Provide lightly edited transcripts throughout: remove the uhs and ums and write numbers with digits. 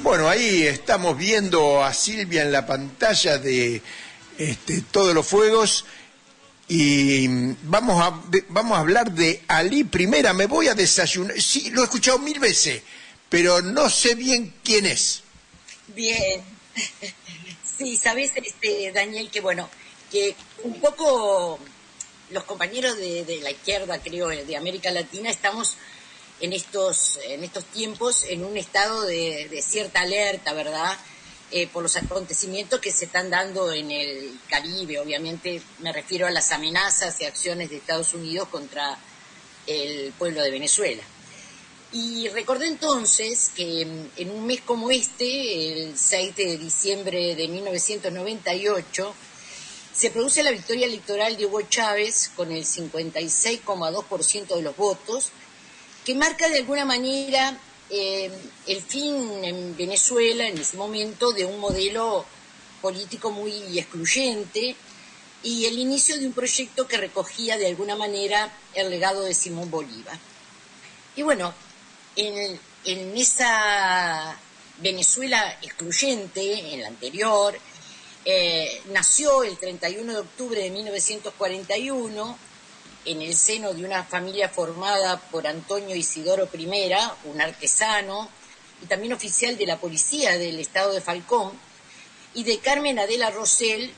Bueno, ahí estamos viendo a Silvia en la pantalla de Todos los Fuegos y vamos a hablar de Ali Primera. Me voy a desayunar. Sí, lo he escuchado 1000 veces, pero no sé bien quién es. Bien. Sí, sabes, Daniel, que bueno, que un poco los compañeros de la izquierda, creo, de América Latina, estamos en estos tiempos en un estado de cierta alerta, ¿verdad? Por los acontecimientos que se están dando en el Caribe. Obviamente me refiero a las amenazas y acciones de Estados Unidos contra el pueblo de Venezuela. Y recordé entonces que en un mes como el 6 de diciembre de 1998, se produce la victoria electoral de Hugo Chávez con el 56,2% de los votos, que marca de alguna manera el fin en Venezuela en ese momento de un modelo político muy excluyente y el inicio de un proyecto que recogía de alguna manera el legado de Simón Bolívar. Y bueno, en esa Venezuela excluyente, en la anterior, nació el 31 de octubre de 1941 en el seno de una familia formada por Antonio Isidoro I, un artesano y también oficial de la policía del estado de Falcón, y de Carmen Adela Rosell,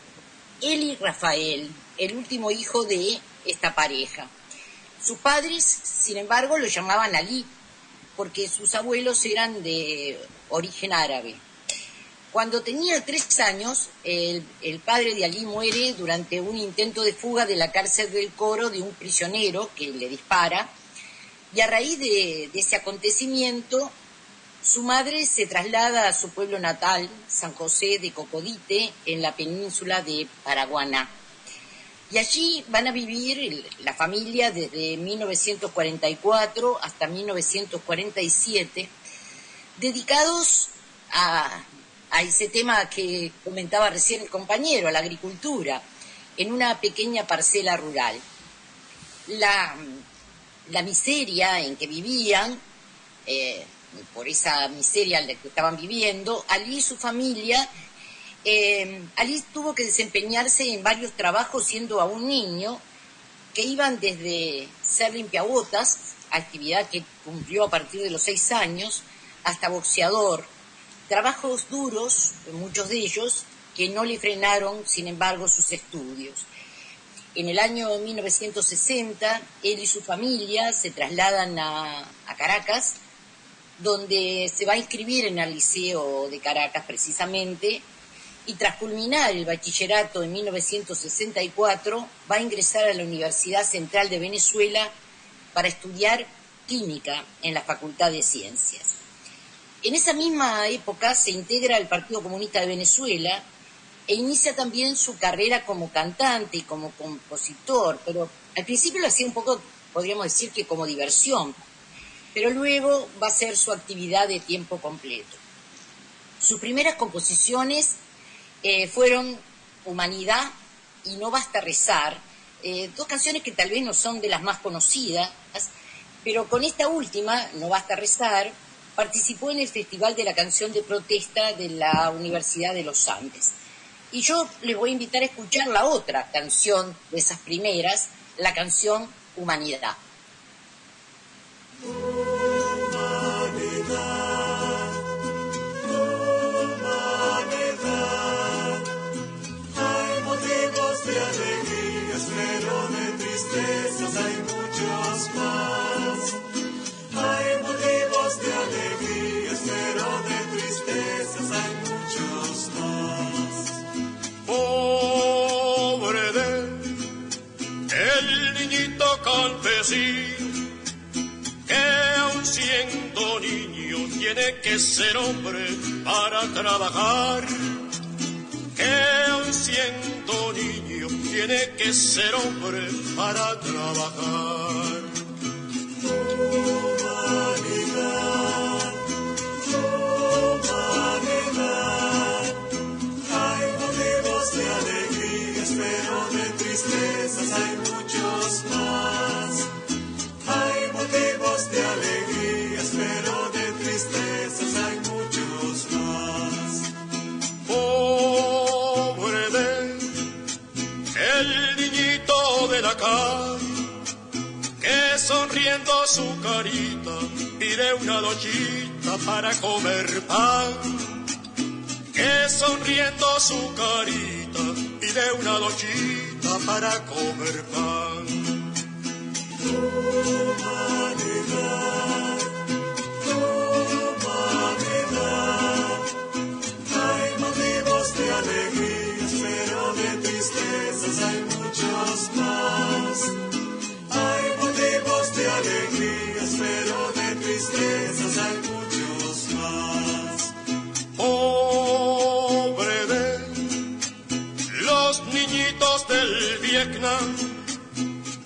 Eli Rafael, el último hijo de esta pareja. Sus padres, sin embargo, lo llamaban Ali, porque sus abuelos eran de origen árabe. Cuando tenía 3 años, el padre de Ali muere durante un intento de fuga de la cárcel del Coro de un prisionero que le dispara, y a raíz de ese acontecimiento, su madre se traslada a su pueblo natal, San José de Cocodite, en la península de Paraguaná. Y allí van a vivir la familia desde 1944 hasta 1947, dedicados a ese tema que comentaba recién el compañero, a la agricultura, en una pequeña parcela rural. La miseria en que vivían, por esa miseria en la que estaban viviendo, Ali y su familia, Ali tuvo que desempeñarse en varios trabajos siendo aún niño, que iban desde ser limpiabotas, actividad que cumplió a partir de los 6 años, hasta boxeador. Trabajos duros, muchos de ellos, que no le frenaron, sin embargo, sus estudios. En el año 1960, él y su familia se trasladan a Caracas, donde se va a inscribir en el Liceo de Caracas, precisamente, y tras culminar el bachillerato en 1964, va a ingresar a la Universidad Central de Venezuela para estudiar química en la Facultad de Ciencias. En esa misma época se integra al Partido Comunista de Venezuela e inicia también su carrera como cantante y como compositor, pero al principio lo hacía un poco, podríamos decir que como diversión, pero luego va a ser su actividad de tiempo completo. Sus primeras composiciones fueron Humanidad y No Basta Rezar, 2 canciones que tal vez no son de las más conocidas, pero con esta última, No Basta Rezar, participó en el Festival de la Canción de Protesta de la Universidad de los Andes. Y yo les voy a invitar a escuchar la otra canción de esas primeras, la canción Humanidad. Hay motivos de alegrías, pero de tristezas hay muchos más. Hay motivos de alegrías, pero de tristezas hay muchos más. Pobre de el niñito campesino, que aun siendo niño tiene que ser hombre para trabajar. Que aun siendo niño tiene que ser hombre para trabajar. Humanidad, humanidad. Hay motivos de alegrías, pero de tristezas hay muchos más. Hay motivos de alegrías, pero de tristezas hay muchos más. su carita, pide una lochita para comer pan. Que sonriendo su carita, pide una lochita para comer pan. Humanidad, humanidad, hay motivos de alegrías, pero de tristezas hay muchos más. Hay motivos de alegrías, pero de tristezas hay muchos más. Pobre de los niñitos del Vietnam,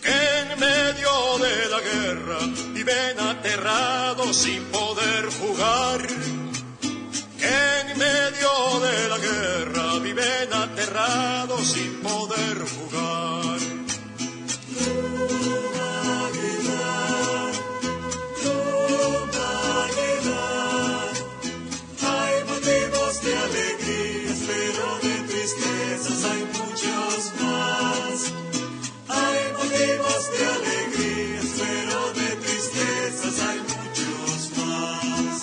que en medio de la guerra viven aterrados sin poder jugar. Que en medio de la guerra viven aterrados sin poder jugar. Humanidad, humanidad, hay motivos de alegrías, pero de tristezas hay muchos más. Hay motivos de alegrías, pero de tristezas hay muchos más.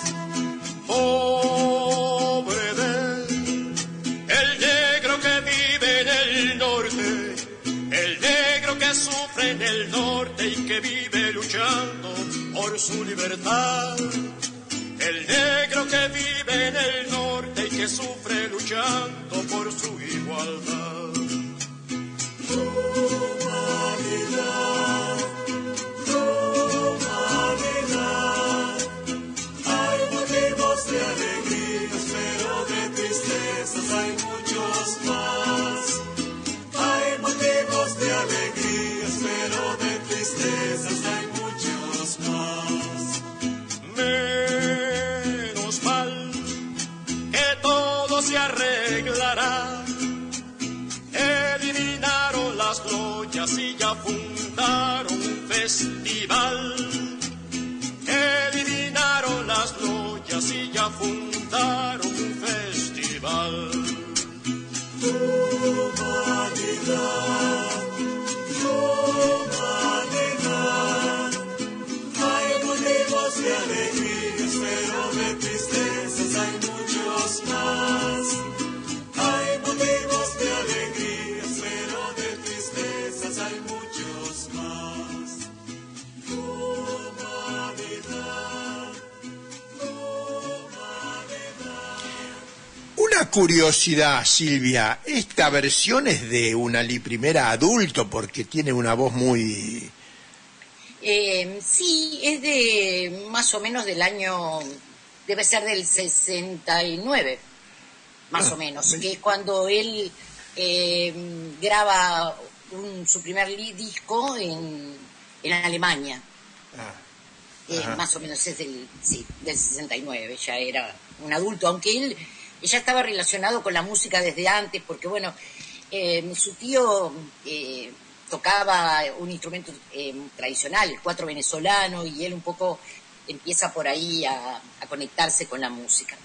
Pobre de el negro que vive en el norte, el negro que sufre en el norte y que vive luchando por su libertad. El negro que vive en el norte y que sufre luchando por su igualdad. Humanidad, humanidad, hay motivos de alegrías, pero de tristezas hay muchos más. Hay motivos de alegrías, pero de tristezas hay muchos más. Menos mal que todo se arreglará. Eliminaron las logias y ya fundaron un festival. Eliminaron las logias y ya fundaron un festival. Humanidad, humanidad, hay motivos de alegrías, pero de tristezas hay muchos más. Hay motivos de alegrías, pero de tristezas hay muchos más. Humanidad, humanidad. Una curiosidad, Silvia, esta versión es de una Ali Primera adulto porque tiene una voz muy... Sí, es de más o menos del año, debe ser del 69, más o menos, que es cuando él graba su primer disco en Alemania. Ajá. Más o menos es del 69, ya era un adulto, aunque él ya estaba relacionado con la música desde antes, porque bueno, su tío tocaba un instrumento tradicional, el cuatro venezolano, y él un poco empieza por ahí a conectarse con la música.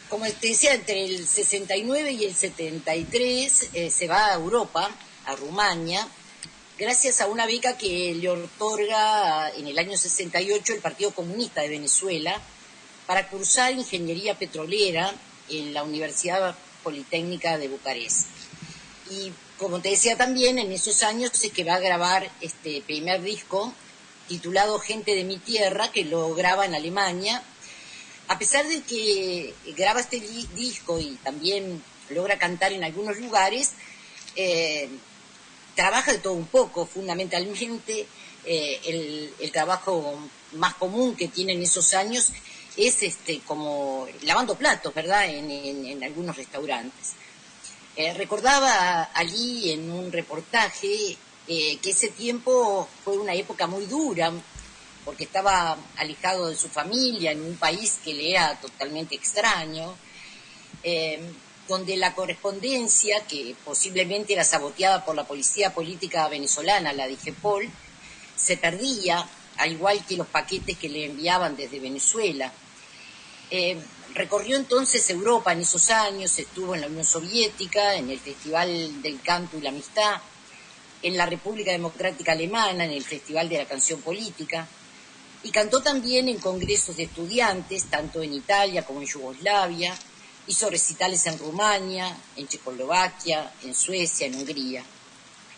Como te decía, entre el 69 y el 73 se va a Europa, a Rumania, gracias a una beca que le otorga en el año 68 el Partido Comunista de Venezuela para cursar ingeniería petrolera en la Universidad Politécnica de Bucarest. Y como te decía también, en esos años es que va a grabar este primer disco titulado Gente de mi Tierra, que lo graba en Alemania. A pesar de que graba este disco y también logra cantar en algunos lugares, trabaja de todo un poco. Fundamentalmente el trabajo más común que tiene en esos años es como lavando platos, ¿verdad?, en algunos restaurantes. Recordaba allí en un reportaje que ese tiempo fue una época muy dura, porque estaba alejado de su familia en un país que le era totalmente extraño, donde la correspondencia, que posiblemente era saboteada por la policía política venezolana, la DIGEPOL, se perdía, al igual que los paquetes que le enviaban desde Venezuela. Recorrió entonces Europa en esos años, estuvo en la Unión Soviética, en el Festival del Canto y la Amistad, en la República Democrática Alemana, en el Festival de la Canción Política, y cantó también en congresos de estudiantes, tanto en Italia como en Yugoslavia. Hizo recitales en Rumania, en Checoslovaquia, en Suecia, en Hungría.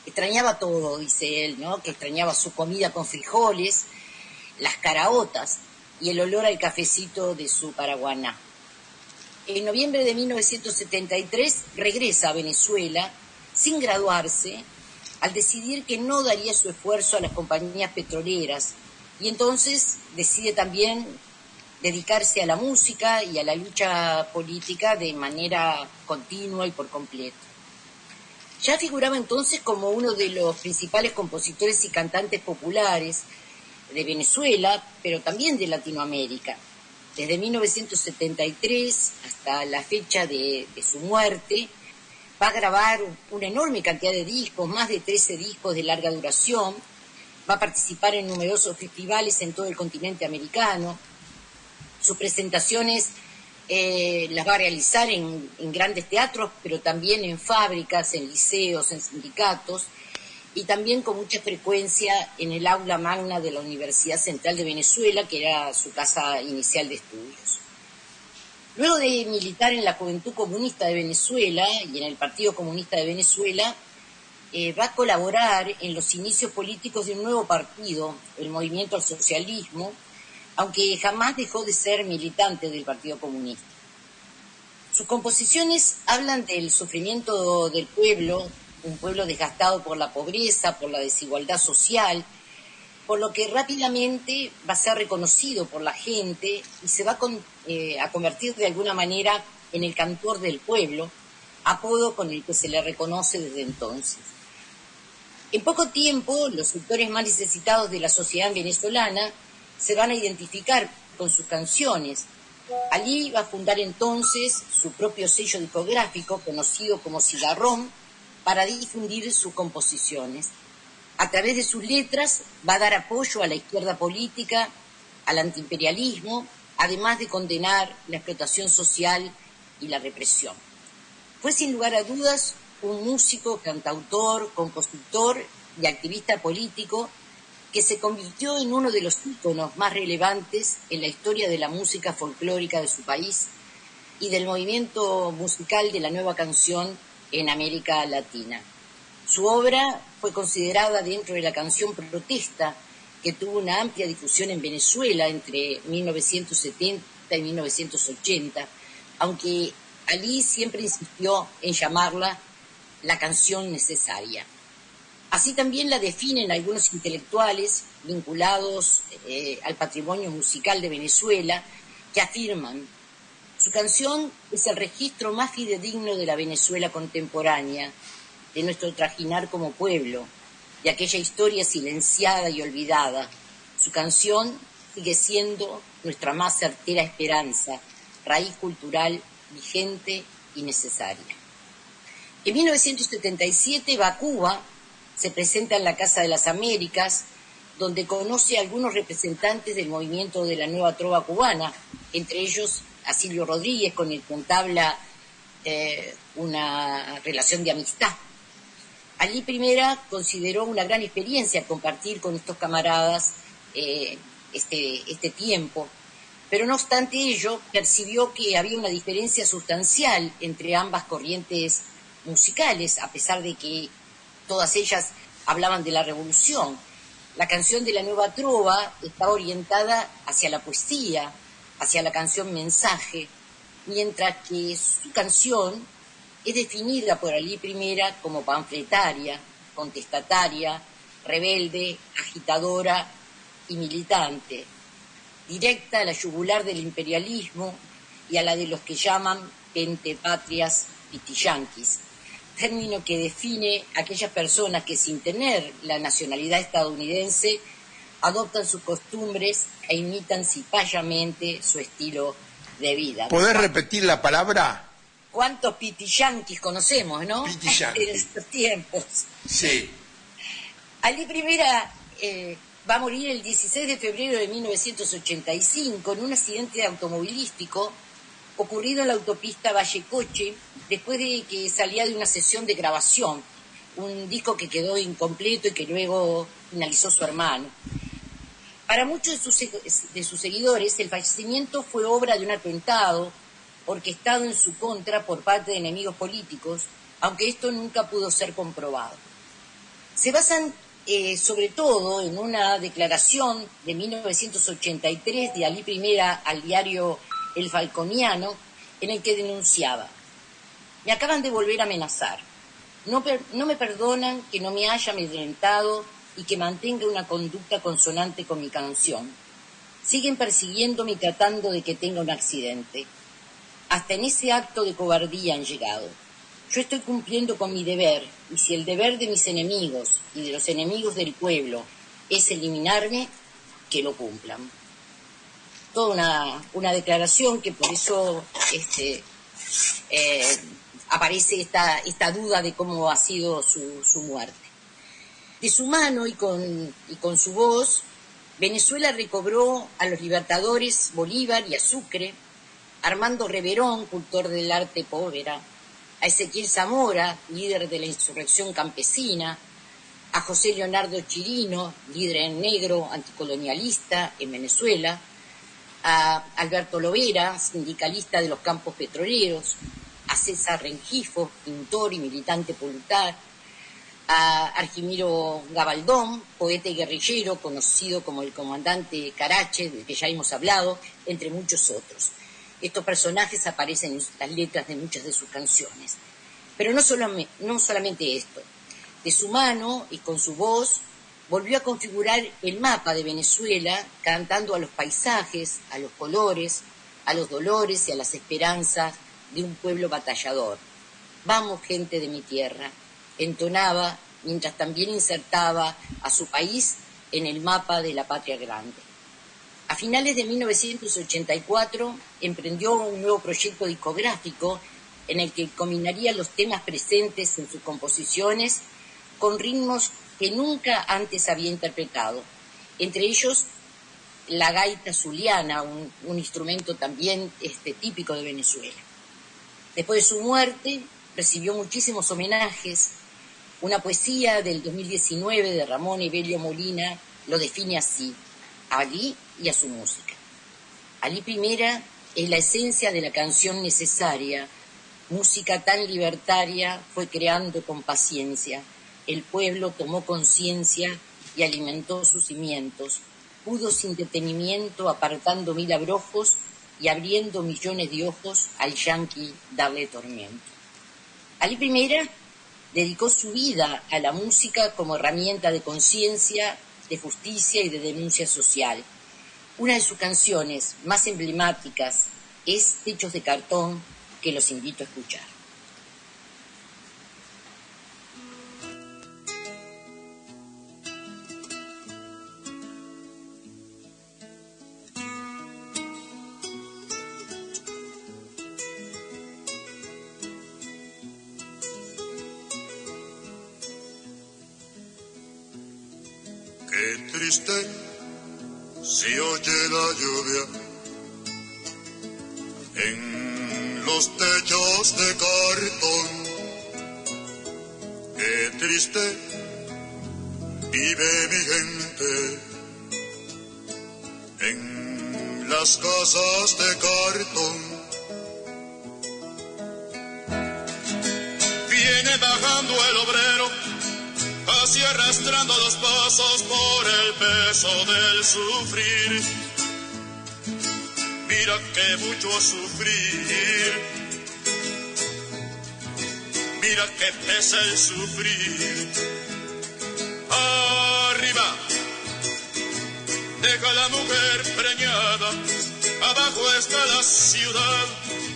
Extrañaba todo, dice él, ¿no? Que extrañaba su comida con frijoles, las caraotas y el olor al cafecito de su paraguaná. En noviembre de 1973 regresa a Venezuela sin graduarse, al decidir que no daría su esfuerzo a las compañías petroleras, y entonces decide también dedicarse a la música y a la lucha política de manera continua y por completo. Ya figuraba entonces como uno de los principales compositores y cantantes populares de Venezuela, pero también de Latinoamérica. Desde 1973 hasta la fecha de su muerte, va a grabar una enorme cantidad de discos, más de 13 discos de larga duración, va a participar en numerosos festivales en todo el continente americano. Sus presentaciones las va a realizar en grandes teatros, pero también en fábricas, en liceos, en sindicatos, y también con mucha frecuencia en el aula magna de la Universidad Central de Venezuela, que era su casa inicial de estudios. Luego de militar en la Juventud Comunista de Venezuela y en el Partido Comunista de Venezuela, va a colaborar en los inicios políticos de un nuevo partido, el Movimiento al Socialismo, aunque jamás dejó de ser militante del Partido Comunista. Sus composiciones hablan del sufrimiento del pueblo, un pueblo desgastado por la pobreza, por la desigualdad social, por lo que rápidamente va a ser reconocido por la gente y se va a convertir de alguna manera en el cantor del pueblo, apodo con el que se le reconoce desde entonces. En poco tiempo, los sectores más necesitados de la sociedad venezolana se van a identificar con sus canciones. Allí va a fundar entonces su propio sello discográfico, conocido como Cigarrón, para difundir sus composiciones. A través de sus letras va a dar apoyo a la izquierda política, al antiimperialismo, además de condenar la explotación social y la represión. Fue sin lugar a dudas un músico, cantautor, compositor y activista político que se convirtió en uno de los íconos más relevantes en la historia de la música folclórica de su país y del movimiento musical de la nueva canción en América Latina. Su obra fue considerada dentro de la canción protesta, que tuvo una amplia difusión en Venezuela entre 1970 y 1980, aunque allí siempre insistió en llamarla la canción necesaria. Así también la definen algunos intelectuales vinculados al patrimonio musical de Venezuela, que afirman: su canción es el registro más fidedigno de la Venezuela contemporánea, de nuestro trajinar como pueblo, de aquella historia silenciada y olvidada. Su canción sigue siendo nuestra más certera esperanza, raíz cultural vigente y necesaria. En 1977 va a Cuba, se presenta en la Casa de las Américas, donde conoce a algunos representantes del movimiento de la nueva trova cubana, entre ellos a Silvio Rodríguez, con el que entabla una relación de amistad. Allí primera consideró una gran experiencia compartir con estos camaradas este tiempo, pero no obstante ello percibió que había una diferencia sustancial entre ambas corrientes musicales, a pesar de que todas ellas hablaban de la revolución. La canción de la nueva trova está orientada hacia la poesía, hacia la canción mensaje, mientras que su canción es definida por Alí Primera como panfletaria, contestataria, rebelde, agitadora y militante, directa a la yugular del imperialismo y a la de los que llaman pentepatrias pitiyanquis, término que define a aquellas personas que sin tener la nacionalidad estadounidense adoptan sus costumbres e imitan cipayamente su estilo de vida. ¿Podés repetir la palabra? ¿Cuántos pitiyanquis conocemos, no? Pitiyanquis. En estos tiempos. Sí. Alí Primera va a morir el 16 de febrero de 1985 en un accidente automovilístico ocurrido en la autopista Vallecoche, después de que salía de una sesión de grabación. un disco que quedó incompleto y que luego finalizó su hermano. Para muchos de sus seguidores, el fallecimiento fue obra de un atentado orquestado en su contra por parte de enemigos políticos, aunque esto nunca pudo ser comprobado. Se basan sobre todo en una declaración de 1983 de Alí I al diario El Falconiano, en el que denunciaba: me acaban de volver a amenazar, no me perdonan que no me haya amedrentado y que mantenga una conducta consonante con mi canción. Siguen persiguiéndome y tratando de que tenga un accidente. Hasta en ese acto de cobardía han llegado. Yo estoy cumpliendo con mi deber, y si el deber de mis enemigos y de los enemigos del pueblo es eliminarme, que lo cumplan. Toda una declaración que por eso aparece esta duda de cómo ha sido su muerte. De su mano y con su voz, Venezuela recobró a los libertadores Bolívar y a Sucre, Armando Reverón, cultor del arte povera, a Ezequiel Zamora, líder de la insurrección campesina, a José Leonardo Chirino, líder en negro anticolonialista en Venezuela, a Alberto Lovera, sindicalista de los campos petroleros, a César Rengifo, pintor y militante popular, a Argimiro Gabaldón, poeta y guerrillero, conocido como el comandante Carache, del que ya hemos hablado, entre muchos otros. Estos personajes aparecen en las letras de muchas de sus canciones. Pero no solamente esto. De su mano y con su voz volvió a configurar el mapa de Venezuela, cantando a los paisajes, a los colores, a los dolores y a las esperanzas de un pueblo batallador. Vamos, gente de mi tierra, entonaba mientras también insertaba a su país en el mapa de la patria grande. A finales de 1984 emprendió un nuevo proyecto discográfico en el que combinaría los temas presentes en sus composiciones con ritmos que nunca antes había interpretado, entre ellos la gaita zuliana, un instrumento también típico de Venezuela. Después de su muerte recibió muchísimos homenajes. Una poesía del 2019 de Ramón Evelio Molina lo define así: a Alí y a su música. Alí I es la esencia de la canción necesaria. Música tan libertaria fue creando con paciencia. El pueblo tomó conciencia y alimentó sus cimientos. Pudo sin detenimiento, apartando mil abrojos y abriendo millones de ojos al yanqui darle tormento. Alí I dedicó su vida a la música como herramienta de conciencia, de justicia y de denuncia social. Una de sus canciones más emblemáticas es Techos de Cartón, que los invito a escuchar. Qué triste se oye la lluvia en los techos de cartón. Qué triste vive mi gente en las casas de cartón. Viene bajando el obrero, así arrastrando los pasos por el peso del sufrir. Mira que mucho sufrir, mira que pesa el sufrir. Arriba, deja la mujer preñada, abajo está la ciudad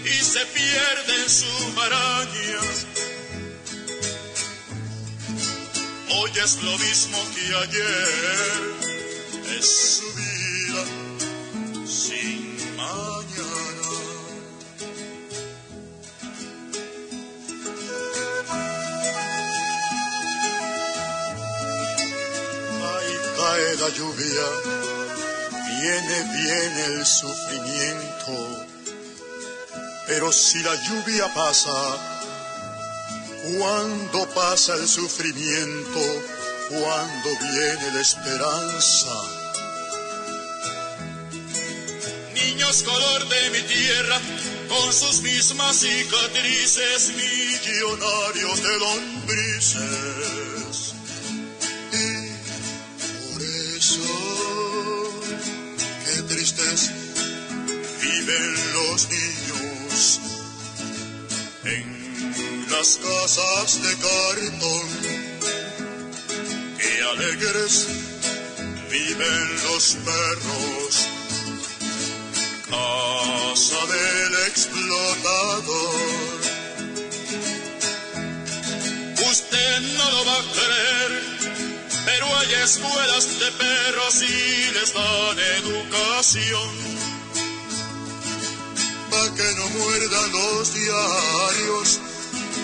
y se pierde en su maraña. Hoy es lo mismo que ayer, es su vida sin mañana. Ahí cae la lluvia, viene el sufrimiento, pero si la lluvia pasa, Cuando pasa el sufrimiento, cuando viene la esperanza. Niños color de mi tierra, con sus mismas cicatrices, Millonarios de lombrices. Y por eso, qué tristes viven los niños en las casas de cartón. Qué alegres viven los perros, casa del explotador. usted no lo va a creer, pero hay escuelas de perros y les dan educación. Pa' que no muerdan los diarios,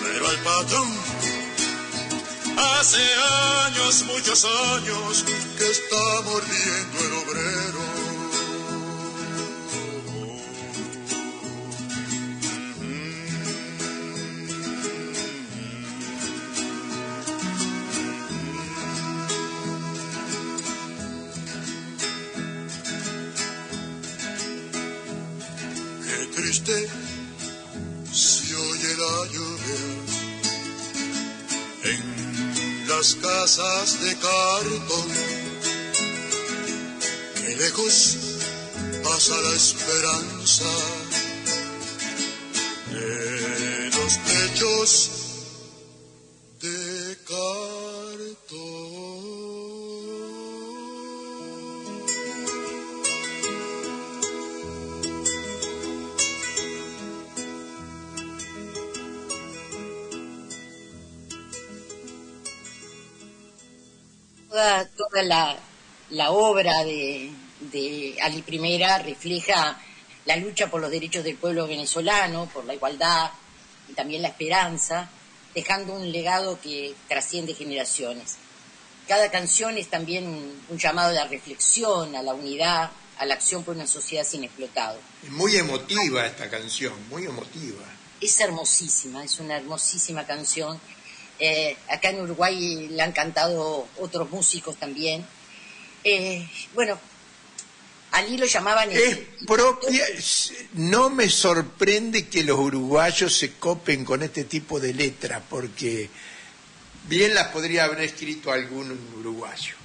pero al patrón Hace años, muchos años, que está mordiendo el obrero. Qué triste se oye la lluvia en las casas de cartón. Qué lejos pasa la esperanza de los techos de cartón. Toda la obra de Ali Primera refleja la lucha por los derechos del pueblo venezolano, por la igualdad y también la esperanza, dejando un legado que trasciende generaciones. Cada canción es también un llamado a la reflexión, a la unidad, a la acción por una sociedad sin explotado. Es muy emotiva esta canción, muy emotiva. Es hermosísima, es una hermosísima canción. Acá en Uruguay la han cantado otros músicos también. Bueno, Ali lo llamaban... Es propia, no me sorprende que los uruguayos se copen con este tipo de letras, porque bien las podría haber escrito algún uruguayo.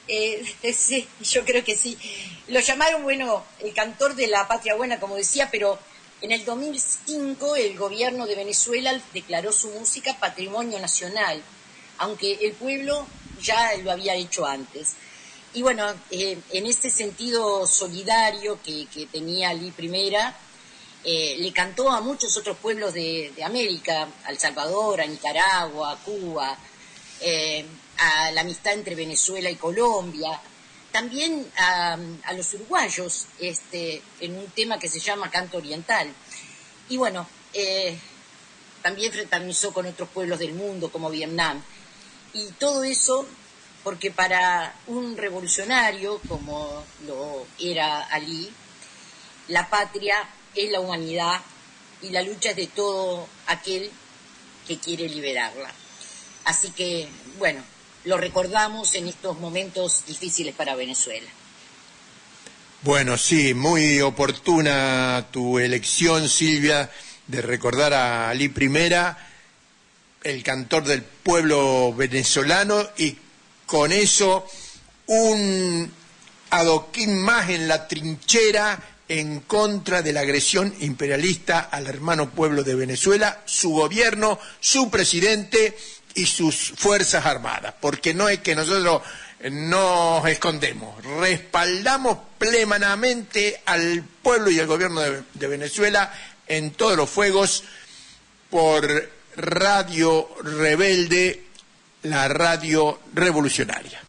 Sí, yo creo que sí. Lo llamaron, bueno, el cantor de la patria buena, como decía, pero en el 2005 el gobierno de Venezuela declaró su música patrimonio nacional, aunque el pueblo ya lo había hecho antes. Y bueno, en este sentido solidario que tenía Ali Primera, le cantó a muchos otros pueblos de América, a El Salvador, a Nicaragua, a Cuba, a la amistad entre Venezuela y Colombia, también a los uruguayos, en un tema que se llama Canto Oriental. Y bueno, también fraternizó con otros pueblos del mundo, como Vietnam. Y todo eso porque para un revolucionario, como lo era Ali, la patria es la humanidad y la lucha es de todo aquel que quiere liberarla. Así que, bueno, lo recordamos en estos momentos difíciles para Venezuela. Bueno, sí, muy oportuna tu elección, Silvia, de recordar a Ali Primera, el cantor del pueblo venezolano, y con eso un adoquín más en la trinchera en contra de la agresión imperialista al hermano pueblo de Venezuela, su gobierno, su presidente y sus fuerzas armadas, porque no es que nosotros nos escondemos, respaldamos plenamente al pueblo y al gobierno de Venezuela en todos los fuegos por Radio Rebelde, la radio revolucionaria.